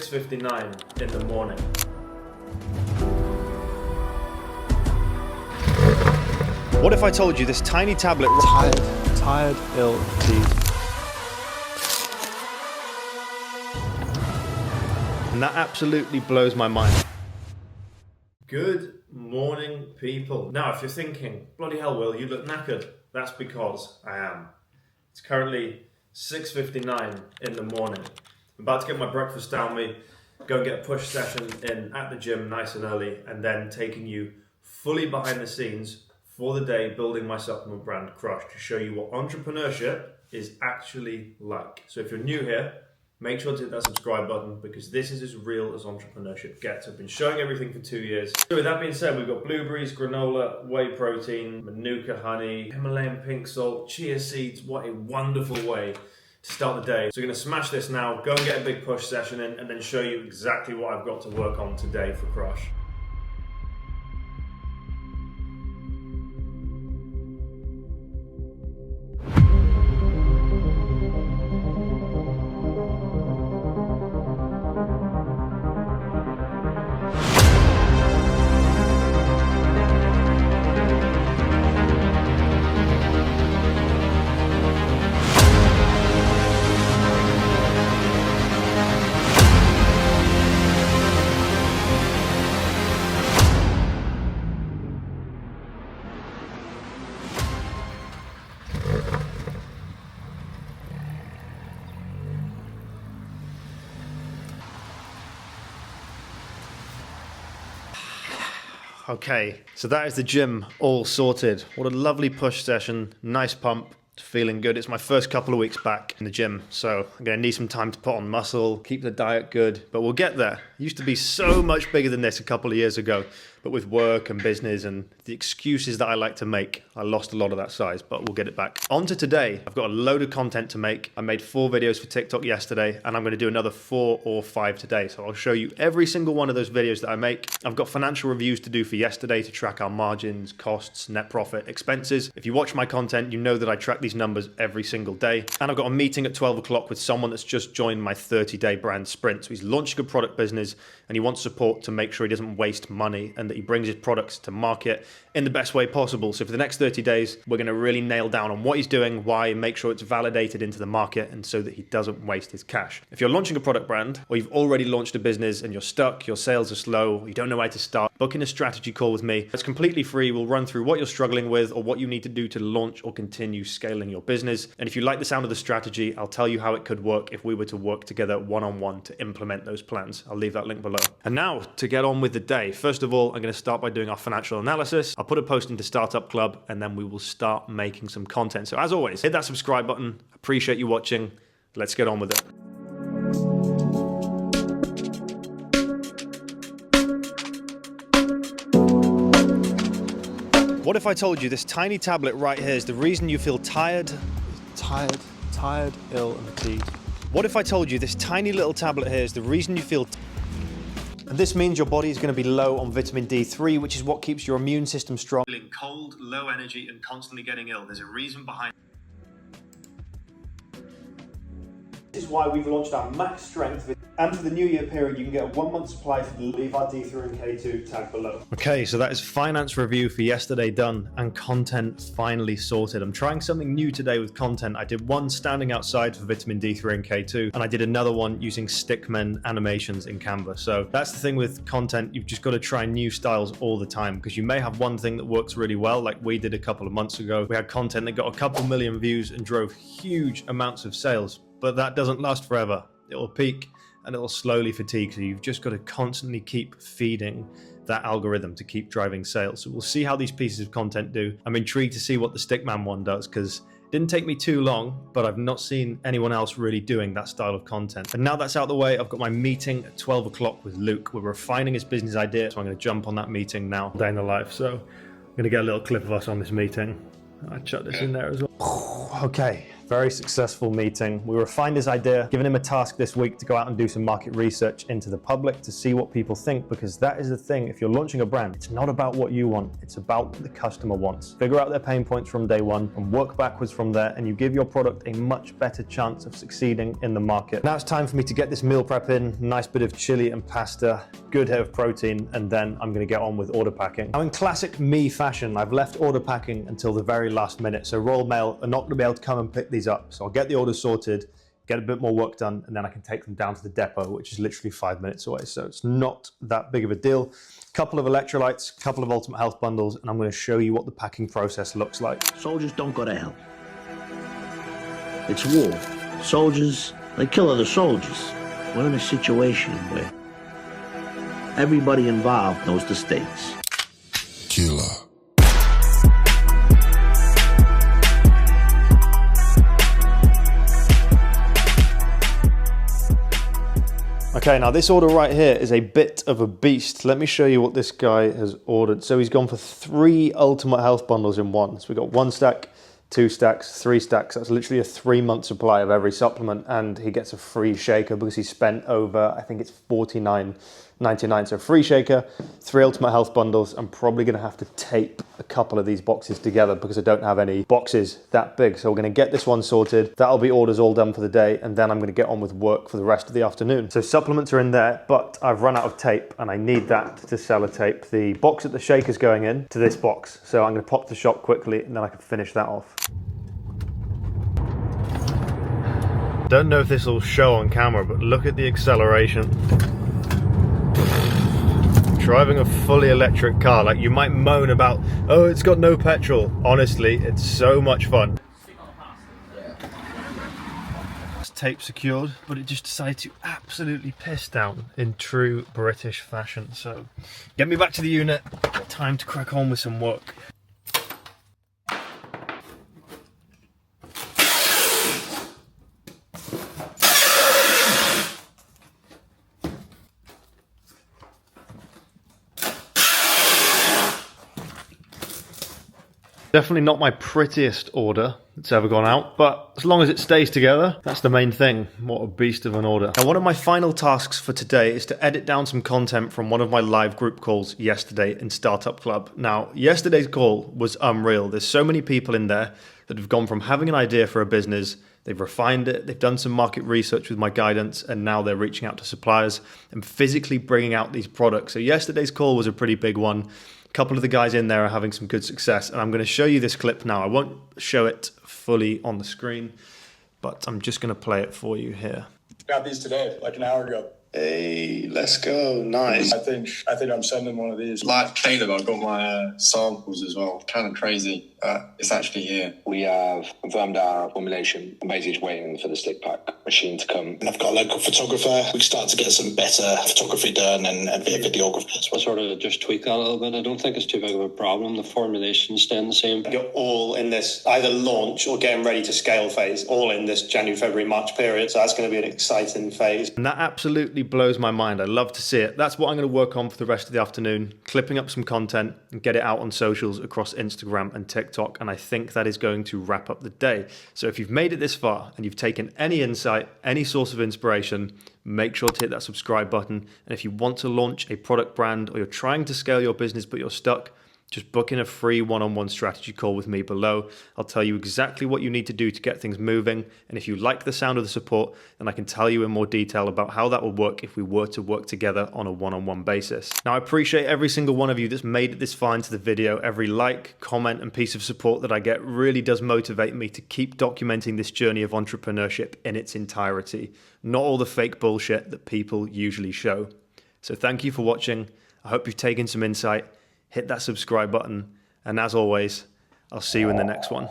6:59 in the morning. What if I told you this tiny tablet... Tired, ill, fatigued. And that absolutely blows my mind. Good morning, people. Now, if you're thinking, bloody hell, Will, you look knackered, that's because I am. It's currently 6:59 in the morning. I'm about to get my breakfast down me, go and get a push session in at the gym nice and early, and then taking you fully behind the scenes for the day building my supplement brand, Crush, to show you what entrepreneurship is actually like. So if you're new here, make sure to hit that subscribe button because this is as real as entrepreneurship gets. I've been showing everything for 2 years. So with that being said, we've got blueberries, granola, whey protein, manuka honey, Himalayan pink salt, chia seeds. What a wonderful way to start the day. So we're going to smash this now, go and get a big push session in, and then show you exactly what I've got to work on today for Crush. Okay, so that is the gym all sorted. What a lovely push session, nice pump, feeling good. It's my first couple of weeks back in the gym, so I'm gonna need some time to put on muscle, keep the diet good, but we'll get there. It used to be so much bigger than this a couple of years ago, but with work and business and the excuses that I like to make, I lost a lot of that size, but we'll get it back. On to today, I've got a load of content to make. I made 4 videos for TikTok yesterday, and I'm gonna do another 4 or 5 today. So I'll show you every single one of those videos that I make. I've got financial reviews to do for yesterday to track our margins, costs, net profit, expenses. If you watch my content, you know that I track these numbers every single day. And I've got a meeting at 12 o'clock with someone that's just joined my 30-day brand sprint. So he's launching a product business and he wants support to make sure he doesn't waste money and that he brings his products to market in the best way possible. So for the next 30 days, we're going to really nail down on what he's doing, why, make sure it's validated into the market, and so that he doesn't waste his cash. If you're launching a product brand, or you've already launched a business and you're stuck, your sales are slow, you don't know where to start, book in a strategy call with me. It's completely free. We'll run through what you're struggling with or what you need to do to launch or continue scaling your business. And if you like the sound of the strategy, I'll tell you how it could work if we were to work together one-on-one to implement those plans. I'll leave that link below. And now to get on with the day. First of all, I'm going to start by doing our financial analysis. I'll put a post into Startup Club and then we will start making some content. So as always, hit that subscribe button. Appreciate you watching. Let's get on with it. What if I told you this tiny tablet right here is the reason you feel tired? Tired, ill, and fatigued. What if I told you this tiny little tablet here is the reason you feel and this means your body is going to be low on vitamin D3, which is what keeps your immune system strong. Feeling cold, low energy, and constantly getting ill. There's a reason behind This is why we've launched our max strength. And for the New Year period, you can get a 1-month supply for the Levi D3 and K2 tag below. Okay, so that is finance review for yesterday done and content finally sorted. I'm trying something new today with content. I did one standing outside for vitamin D3 and K2, and I did another one using stickman animations in Canva. So that's the thing with content. You've just got to try new styles all the time because you may have one thing that works really well, like we did a couple of months ago. We had content that got a couple million views and drove huge amounts of sales, but that doesn't last forever. It will peak and it'll slowly fatigue. So you've just got to constantly keep feeding that algorithm to keep driving sales. So we'll see how these pieces of content do. I'm intrigued to see what the Stickman one does because it didn't take me too long, but I've not seen anyone else really doing that style of content. And now that's out of the way, I've got my meeting at 12 o'clock with Luke. We're refining his business idea. So I'm going to jump on that meeting now. Day in the life. So I'm going to get a little clip of us on this meeting. I'll chuck this in there as well. Okay, Very successful meeting. We refined his idea, giving him a task this week to go out and do some market research into the public to see what people think, because that is the thing. If you're launching a brand, it's not about what you want, it's about what the customer wants. Figure out their pain points from day one and work backwards from there, and you give your product a much better chance of succeeding in the market. Now it's time for me to get this meal prep in. Nice bit of chili and pasta, good hit of protein, and then I'm gonna get on with order packing. Now in classic me fashion, I've left order packing until the very last minute, so Royal Mail are not gonna be able to come and pick these up. So I'll get the orders sorted, get a bit more work done, and then I can take them down to the depot, which is literally 5 minutes away. So it's not that big of a deal. Couple of electrolytes, couple of Ultimate Health bundles, and I'm going to show you what the packing process looks like. Soldiers don't go to hell. It's war. Soldiers, they kill other soldiers. We're in a situation where everybody involved knows the stakes. Killer. Okay, now this order right here is a bit of a beast. Let me show you what this guy has ordered. So he's gone for 3 Ultimate Health bundles in one. So we've got 1 stack, 2 stacks, 3 stacks. That's literally a 3-month supply of every supplement, and he gets a free shaker because he spent over, I think it's $49.99. So free shaker, 3 Ultimate Health bundles. I'm probably gonna have to tape a couple of these boxes together because I don't have any boxes that big. So we're gonna get this one sorted. That'll be orders all done for the day, and then I'm gonna get on with work for the rest of the afternoon. So supplements are in there, but I've run out of tape and I need that to sellotape the box that the shaker's going in to this box. So I'm gonna pop to the shop quickly and then I can finish that off. Don't know if this will show on camera, but look at the acceleration. Driving a fully electric car, like you might moan about, oh, it's got no petrol. Honestly, it's so much fun. It's tape secured, but it just decided to absolutely piss down in true British fashion. So get me back to the unit, time to crack on with some work. Definitely not my prettiest order that's ever gone out, but as long as it stays together, that's the main thing. What a beast of an order. Now, one of my final tasks for today is to edit down some content from one of my live group calls yesterday in Startup Club. Now, yesterday's call was unreal. There's so many people in there that have gone from having an idea for a business, they've refined it, they've done some market research with my guidance, and now they're reaching out to suppliers and physically bringing out these products. So yesterday's call was a pretty big one. Couple of the guys in there are having some good success, and I'm going to show you this clip now. I won't show it fully on the screen, but I'm just going to play it for you here. Got these today, like an hour ago. Hey, let's go. Nice. I think I'm sending one of these. Like Caleb, I've got my samples as well. Kind of crazy. It's actually here. We have confirmed our formulation. I'm basically just waiting for the stick pack machine to come. And I've got a local photographer. We start to get some better photography done and videography. We'll sort of just tweak that a little bit. I don't think it's too big of a problem. The formulation's staying the same. You're all in this either launch or getting ready to scale phase, all in this January, February, March period. So that's going to be an exciting phase. And that absolutely blows my mind. I love to see it. That's what I'm going to work on for the rest of the afternoon, clipping up some content and get it out on socials across Instagram and TikTok. And I think that is going to wrap up the day. So if you've made it this far and you've taken any insight, any source of inspiration, make sure to hit that subscribe button. And if you want to launch a product brand or you're trying to scale your business but you're stuck, just book in a free one-on-one strategy call with me below. I'll tell you exactly what you need to do to get things moving. And if you like the sound of the support, then I can tell you in more detail about how that will work if we were to work together on a one-on-one basis. Now, I appreciate every single one of you that's made it this far into the video. Every like, comment, and piece of support that I get really does motivate me to keep documenting this journey of entrepreneurship in its entirety. Not all the fake bullshit that people usually show. So thank you for watching. I hope you've taken some insight. Hit that subscribe button, and as always, I'll see you in the next one.